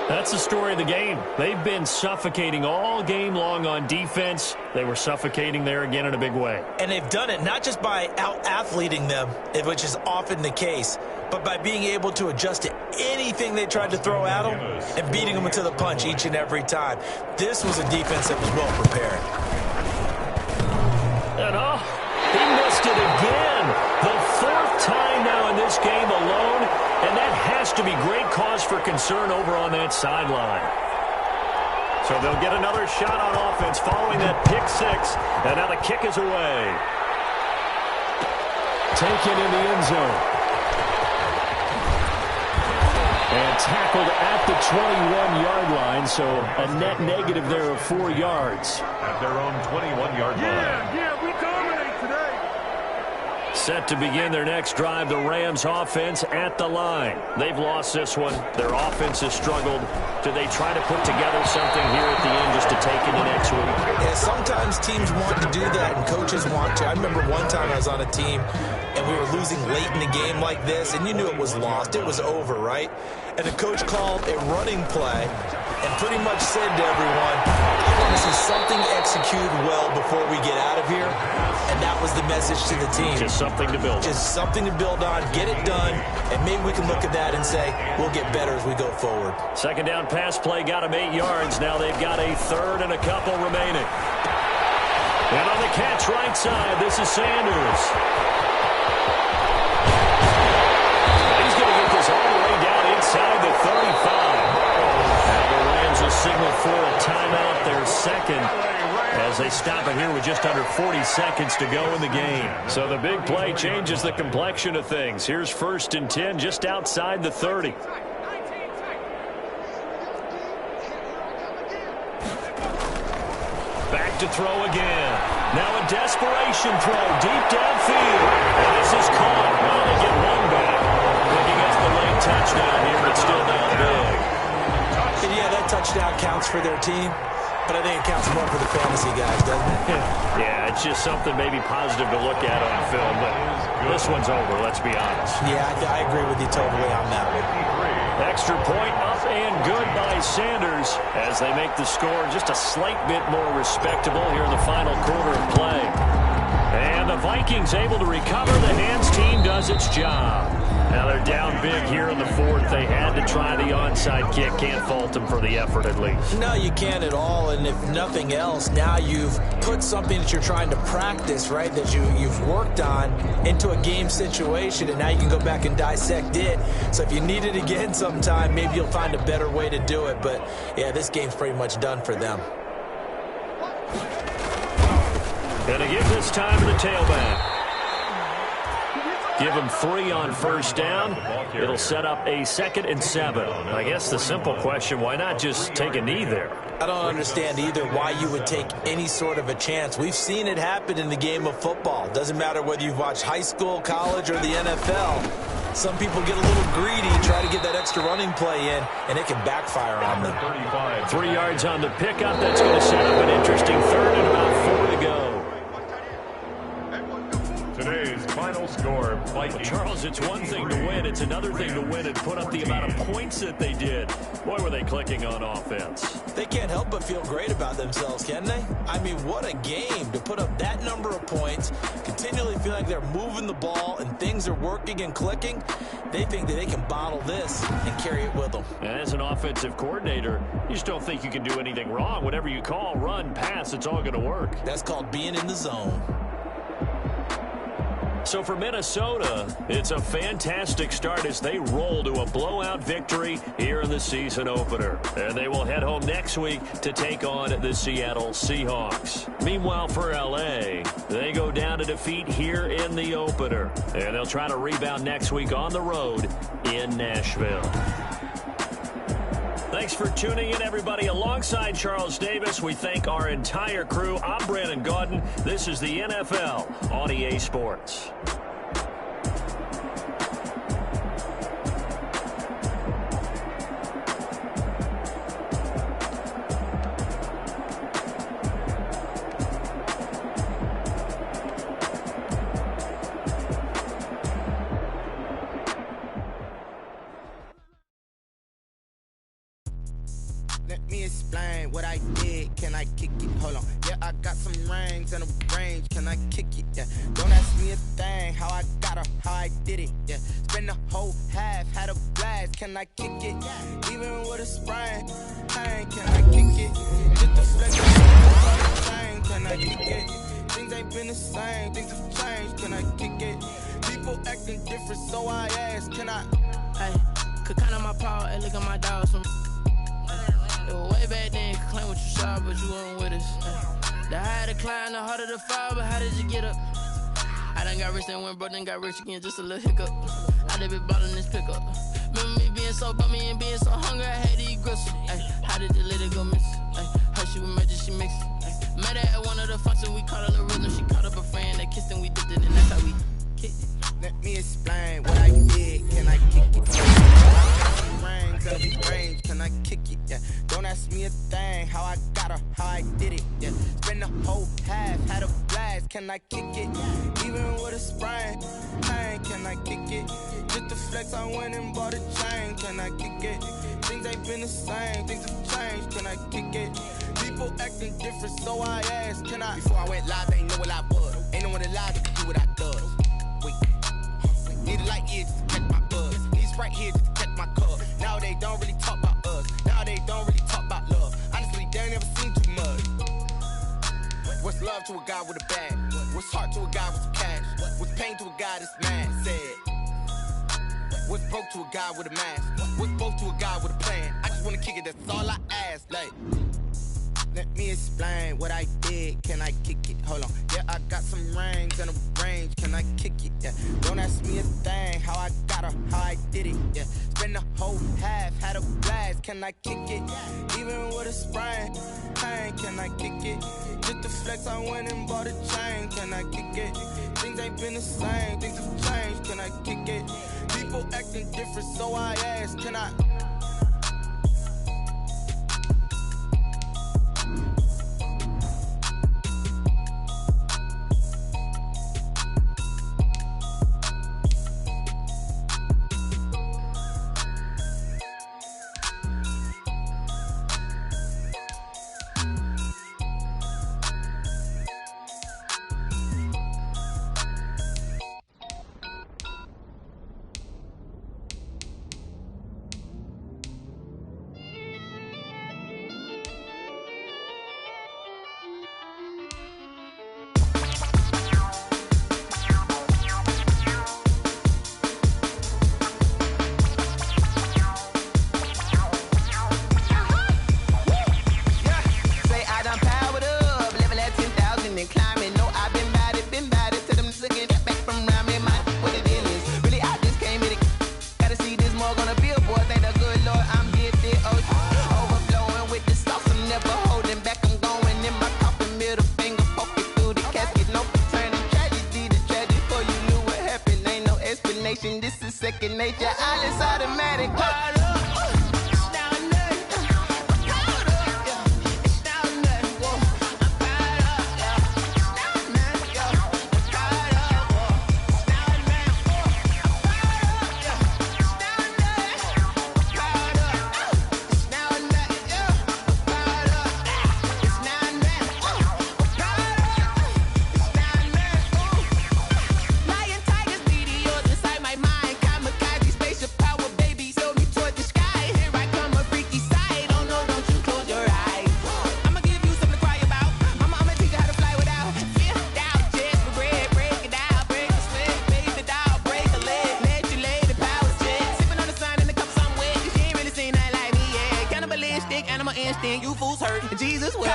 That's the story of the game. They've been suffocating all game long on defense. They were suffocating there again in a big way. And they've done it not just by out-athleting them, which is often the case, but by being able to adjust to anything they tried to throw at them and beating them into the punch each and every time. This was a defense that was well prepared. And he missed it again. The fourth time now in this game alone, and that has to be great cause for concern over on that sideline. So they'll get another shot on offense following that pick six, and now the kick is away. Taken in the end zone. And tackled at the 21-yard line, so a net negative there of 4 yards. At their own 21-yard line. Yeah, we dominate today. Set to begin their next drive, the Rams offense at the line. They've lost this one. Their offense has struggled. Do they try to put together something here at the end just to take into next week? Yeah, sometimes teams want to do that and coaches want to. I remember one time I was on a team and we were losing late in the game like this, and you knew it was lost. It was over, right? And the coach called a running play and pretty much said to everyone, I want to see something executed well before we get out of here. And that was the message to the team. Just something to build on. Just something to build on, get it done, and maybe we can look at that and say, we'll get better as we go forward. Second down pass play got them 8 yards. Now they've got a third and a couple remaining. And on the catch right side, this is Sanders. He's going to get this all the way down inside the 35. Now the Rams will signal for a timeout, their second, as they stop it here with just under 40 seconds to go in the game. So the big play changes the complexion of things. Here's 1st and 10 just outside the 30. Back to throw again. Now a desperation throw deep downfield. And this is caught. Well, they get one back. Looking at the late touchdown here, but still down big. And yeah, that touchdown counts for their team, but I think it counts more for the fantasy guys, doesn't it? Yeah, it's just something maybe positive to look at on film, but this one's over, let's be honest. Yeah, I agree with you totally on that one. Extra point up and good by Sanders as they make the score just a slight bit more respectable here in the final quarter of play. And the Vikings able to recover. The hands team does its job. Now they're down big here in the fourth. They had to try the onside kick. Can't fault them for the effort at least. No, you can't at all. And if nothing else, now you've put something that you're trying to practice, right, that you've worked on into a game situation, and now you can go back and dissect it. So if you need it again sometime, maybe you'll find a better way to do it. But, yeah, this game's pretty much done for them. Going to give this time to the tailback. Give him 3 on first down. It'll set up a 2nd and 7. I guess the simple question, why not just take a knee there? I don't understand either why you would take any sort of a chance. We've seen it happen in the game of football. Doesn't matter whether you've watched high school, college, or the NFL. Some people get a little greedy, try to get that extra running play in, and it can backfire on them. 3 yards on the pickup. That's going to set up an interesting 3rd and about 4 to go. Today's final score, Vikings. Charles, it's one thing to win. It's another thing to win and put up the amount of points that they did. Boy, were they clicking on offense. They can't help but feel great about themselves, can they? I mean, what a game to put up that number of points, continually feel like they're moving the ball and things are working and clicking. They think that they can bottle this and carry it with them. And as an offensive coordinator, you just don't think you can do anything wrong. Whatever you call, run, pass, it's all going to work. That's called being in the zone. So for Minnesota, it's a fantastic start as they roll to a blowout victory here in the season opener. And they will head home next week to take on the Seattle Seahawks. Meanwhile, for LA, they go down to defeat here in the opener. And they'll try to rebound next week on the road in Nashville. Thanks for tuning in, everybody. Alongside Charles Davis, we thank our entire crew. I'm Brandon Gaudin. This is the NFL on EA Sports. Let me explain what I did. Can I kick it? Hold on. Yeah, I got some rings and a range. Can I kick it? Yeah. Don't ask me a thing. How I got her, how I did it. Yeah. Spend the whole half, had a blast. Can I kick it? Even with a sprain. Hey, can I kick it? Just a flex. Can I kick it? Things ain't been the same. Things have changed. Can I kick it? People acting different, so I ask. Can I? Hey, could count on my power and look at my dogs. It was way back then, you could claim what you saw, but you weren't with us. The higher the climb, the harder the fall, but how did you get up? I done got rich, then went broke, then got rich again, just a little hiccup. I How they be ballin' this pickup? Remember me being so bummy and being so hungry, I had to eat gristle. Ay, how did the lady go miss? Ay, how she was magic, she mixed. Met her at one of the functions, we caught her the rhythm. She caught up a friend, they kissed and we dipped it, and that's how we kicked it. Let me explain what I did. Can I kick it? Rings of the range, can I kick it? Yeah. Don't ask me a thing. How I got her, how I did it. Yeah. Spend the whole half, had a blast. Can I kick it? Even with a sprain, pain. Can I kick it? Just to flex, I went and bought a chain. Can I kick it? Things ain't been the same. Things have changed. Can I kick it? People acting different, so I asked. Can I? Before I went live, they ain't know what I was. Ain't no one alive that can do what I does. Wait. Need a light here just to catch my buzz. Need Sprite here just to catch my cup. Now they don't really talk about us. Now they don't really talk about love. Honestly, they ain't never seen too much. What's love to a guy with a bag? What's heart to a guy with some cash? What's pain to a guy that's mad? Said. What's broke to a guy with a mask? What's both to a guy with a plan? I just wanna kick it, that's all I ask. Like, let me explain what I did. Can I kick it? Hold on. Yeah, I got some rings and a range. Can I kick it? Yeah. Don't ask me a thing. How I got her, how I did it. Yeah. Spend the whole half, had a blast. Can I kick it? Even with a sprain, pain. Can I kick it? Just to flex, I went and bought a chain. Can I kick it? Things ain't been the same. Things have changed. Can I kick it? People acting different, so I ask. Can I? This is second nature, all is automatic. You fools hurt. Jesus will.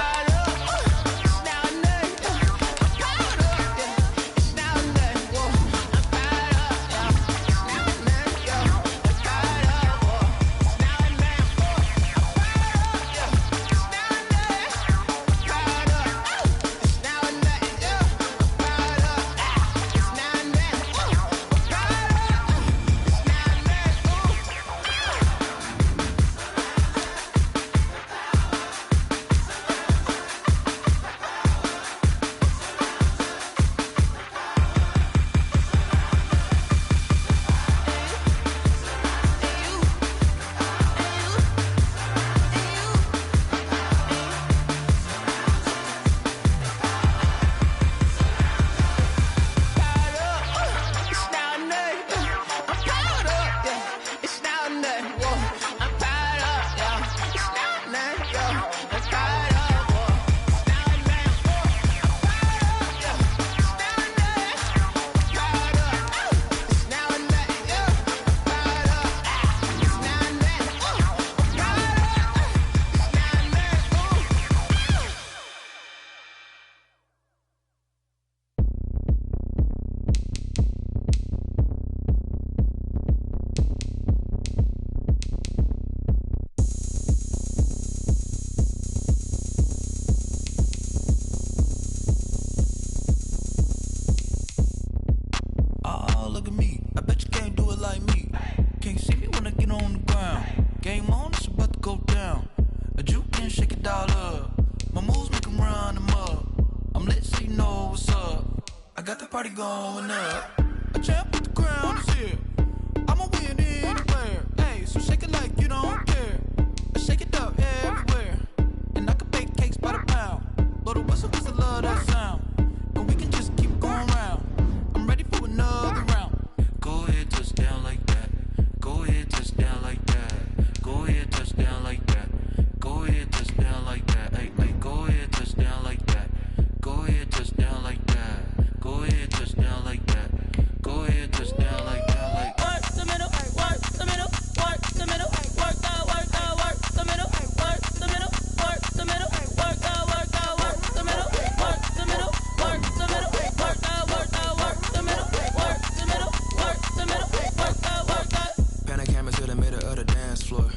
I got the party going up. A champ with the crown is here. I'ma win anywhere. Hey, so shake it like you don't care. I shake it up everywhere. And I can bake cakes by the pound. Blow the whistle 'cause I love that sound. And we can just keep going round. I'm ready for another round. Go ahead, touch down like that. Go ahead, touch down like that. Go ahead, touch down like that. Go ahead, touch down like that. Hey, hey, go ahead, touch down like that. Go ahead, touch down like that. Go ahead, touch down like that. Go ahead, touch down like that. Like work the middle, work the middle, work the middle, work out, work out, work the middle, work the middle, work the middle, work out, work out, work the middle, work the middle, work the middle, work out, work out, work the middle, work the middle, work the middle, work out, work out. Pan a camera to the middle of the dance floor.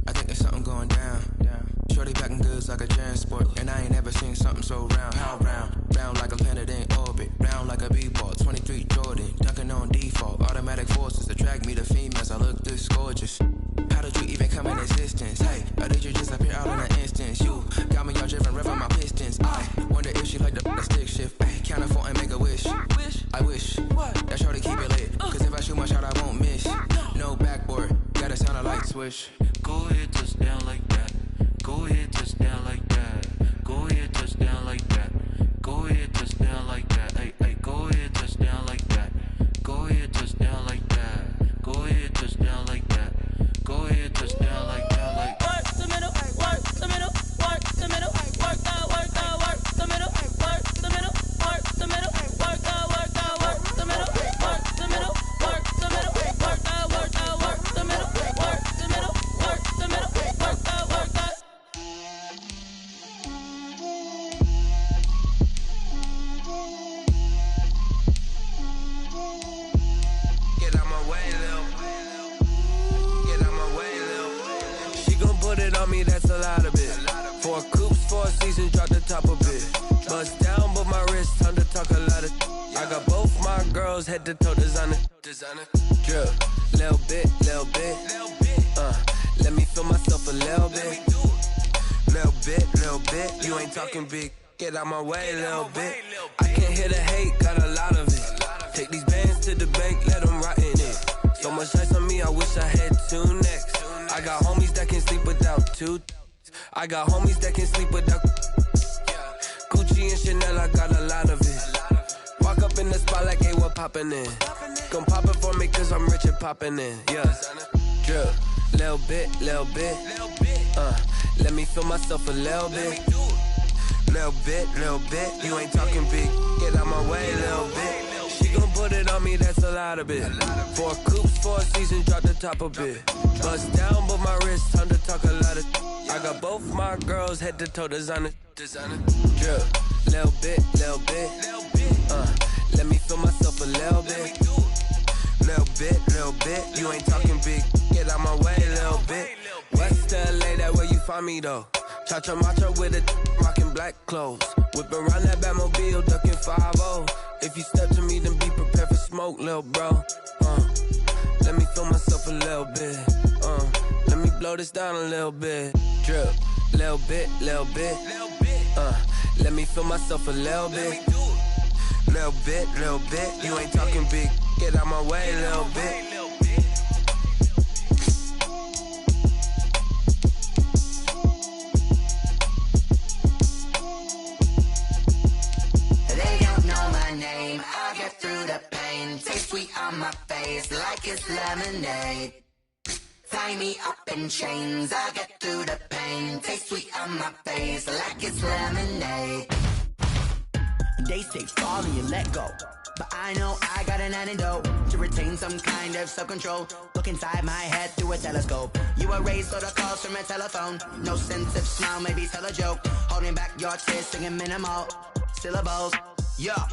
I think there's something going down. Shorty packing goods like a transport, and I ain't never seen something so round. How round? Round like a planet in orbit, round like a b-ball. 23 Jordan, dunking on default. Automatic forces attract me to females. I look this gorgeous. How did you even come in existence? Hey, or did you just appear out in an instance? You got me all driven, revving my pistons. I wonder if she like the stick shift. Ay, count a four and make a wish. I wish that shorty keep it lit. 'Cause if I shoot my shot, I won't miss. No backboard, gotta sound a light switch. Go ahead, touch down like that. Go ahead, touch down like that. Go ahead, touch down like that. Go ahead, touch down like that. Hey, hey, go ahead, touch down like that. Go ahead, touch down like that. Go ahead, touch down like that. Go ahead, touch down like that. Like work the middle, work the middle, work the middle, work out, work out, work the middle, work the middle, work the middle, work out, work out, work the middle, work the middle, work the middle, work out, work out, work the middle, work the middle, work the middle, work out, work out. Get out my way, Lil. Get out my way, Lil. She gon' put it on me, that's a lot of it. 4 coops, 4 seasons, drop the top a bit. Bust down, but my wrist, time to talk a lot of. I got both my girls, head to toe designer. Drip, little bit, little bit. Let me feel myself a little bit. Little bit. You ain't talking big. Get out my way, little bit. I can't hear the hate, got a lot of it. Take these bands to the bank, let them rot in it. So much ice on me, I wish I had 2 necks. I got homies that can sleep without 2. I got homies that can sleep without Gucci and Chanel, I got a lot of it. Walk up in the spot like, hey, what poppin' in? Come pop it for me, 'cause I'm rich and poppin' in. Yeah, drip, little bit. Let me feel myself a little bit. Little bit. You ain't talking big. Get out my way, little bit. She gon' put it on me, that's a lot of it. 4 coops, 4 seasons, drop the top a bit. Bust down, but my wrist, time to talk a lot of. I got both my girls, head to toe designer. Drip, little bit. Let me feel myself a little bit. Little bit. You ain't talking big. Get out my way, little bit. West LA, that where you find me though. Cha-cha matcha with it, rockin' black clothes. Whippin' around that Batmobile, duckin' 5-0. If you step to me, then be prepared for smoke, lil' bro. Let me feel myself a little bit. Let me blow this down a little bit. Drip, little bit. Let me feel myself a little bit. Little bit. You ain't talking big. Get out my way, little bit. I get through the pain, taste sweet on my face like it's lemonade. Tie me up in chains, I get through the pain, taste sweet on my face like it's lemonade. They say fall and you let go, but I know I got an antidote to retain some kind of self-control. Look inside my head through a telescope. You erase all the calls from a telephone. No sense of smile, maybe tell a joke. Holding back your tears, singing minimal syllables. Yeah.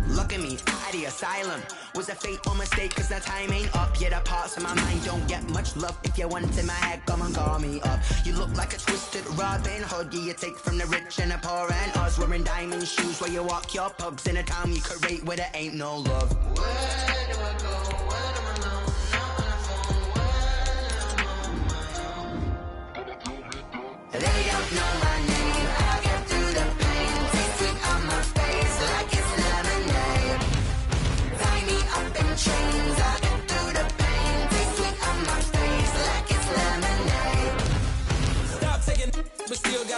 Look at me, out of the asylum. Was a fate or mistake, 'cause the time ain't up. Yeah, the parts of my mind don't get much love. If you want in my head, come and call me up. You look like a twisted Robin Hood. Yeah, you take from the rich and the poor and us. Wearing diamond shoes where you walk your pugs. In a town you create where there ain't no love. Where do I go? Where do I know? Not on the phone. Where am I? They don't know my name. I get through the pain. Taste sweet on my face like it's lemonade.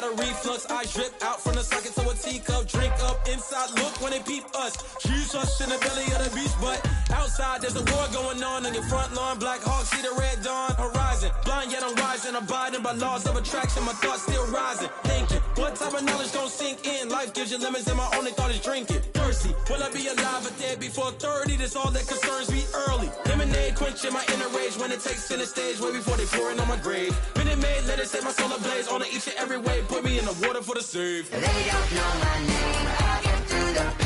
a reflux. I drip out from the socket to a teacup. Drink up inside, look when they peep us. Jesus in the belly of the beast, but outside there's a war going on your front lawn. Black Hawk, see the red dawn horizon. Blind yet I'm rising, abiding by laws of attraction. My thoughts still rising, thinking, what type of knowledge gon' sink in? Life gives you lemons and my only thought is drinking. Thirsty, will I be alive or dead before 30? That's all that concerns me early. Lemonade quenching my inner rage when it takes center stage way before they pour it on my grave. Minute Maid, let it set my soul ablaze on each and every way. Put me in the water for the save. They don't know my name, I get through the